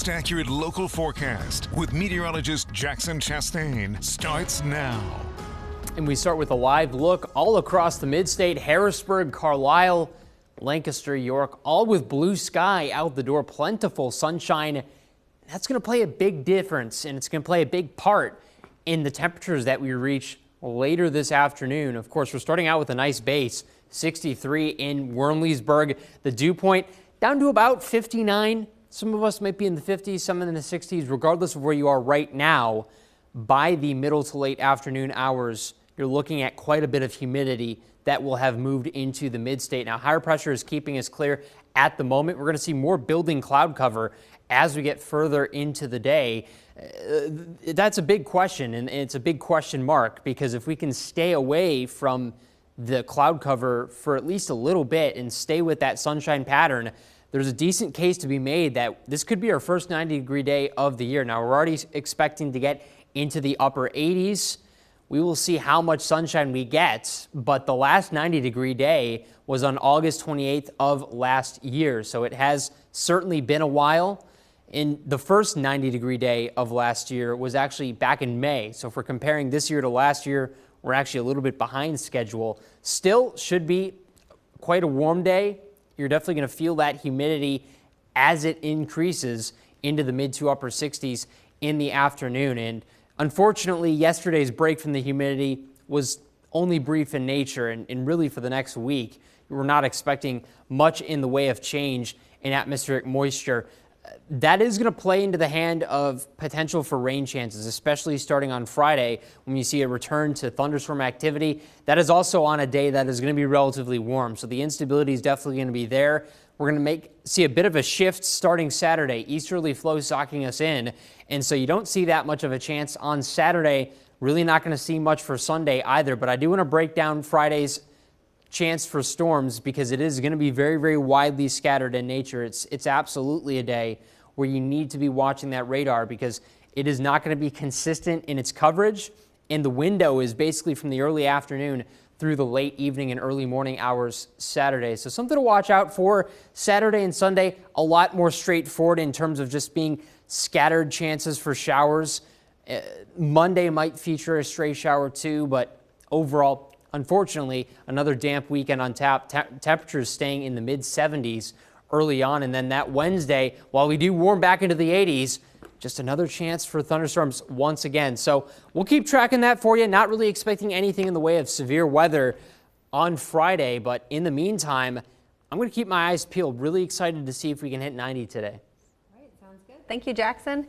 Accurate local forecast with meteorologist Jackson Chastain starts now. And we start with a live look all across the mid-state. Harrisburg, Carlisle, Lancaster, York, all with blue sky out the door, plentiful sunshine. That's going to play a big difference, and it's going to play a big part in the temperatures that we reach later this afternoon. Of course, we're starting out with a nice base, 63 in Wormleysburg. The dew point down to about 59. Some of us might be in the 50s, some in the 60s, regardless of where you are right now. By the middle to late afternoon hours, you're looking at quite a bit of humidity that will have moved into the mid-state. Now, higher pressure is keeping us clear at the moment. We're going to see more building cloud cover as we get further into the day. That's a big question, and it's a big question mark, because if we can stay away from the cloud cover for at least a little bit and stay with that sunshine pattern, there's a decent case to be made that this could be our first 90-degree day of the year. Now, we're already expecting to get into the upper 80s. We will see how much sunshine we get, but the last 90-degree day was on August 28th of last year, so it has certainly been a while. In the first 90-degree day of last year was actually back in May, so if we're comparing this year to last year, we're actually a little bit behind schedule. Still should be quite a warm day. You're definitely going to feel that humidity as it increases into the mid to upper 60s in the afternoon. And unfortunately, yesterday's break from the humidity was only brief in nature, and really for the next week, we're not expecting much in the way of change in atmospheric moisture. That is going to play into the hand of potential for rain chances, especially starting on Friday when you see a return to thunderstorm activity. That is also on a day that is going to be relatively warm, so the instability is definitely going to be there. We're going to see a bit of a shift starting Saturday, easterly flow socking us in, and so you don't see that much of a chance on Saturday. Really not going to see much for Sunday either, but I do want to break down Friday's chance for storms because it is going to be very, very widely scattered in nature. It's absolutely a day where you need to be watching that radar because it is not going to be consistent in its coverage, and the window is basically from the early afternoon through the late evening and early morning hours Saturday. So something to watch out for Saturday and Sunday, a lot more straightforward in terms of just being scattered chances for showers. Monday might feature a stray shower too, but overall, unfortunately, another damp weekend on tap. Temperatures staying in the mid-70s early on. And then that Wednesday, while we do warm back into the 80s, just another chance for thunderstorms once again. So we'll keep tracking that for you. Not really expecting anything in the way of severe weather on Friday. But in the meantime, I'm going to keep my eyes peeled. Really excited to see if we can hit 90 today. All right, sounds good. Thank you, Jackson.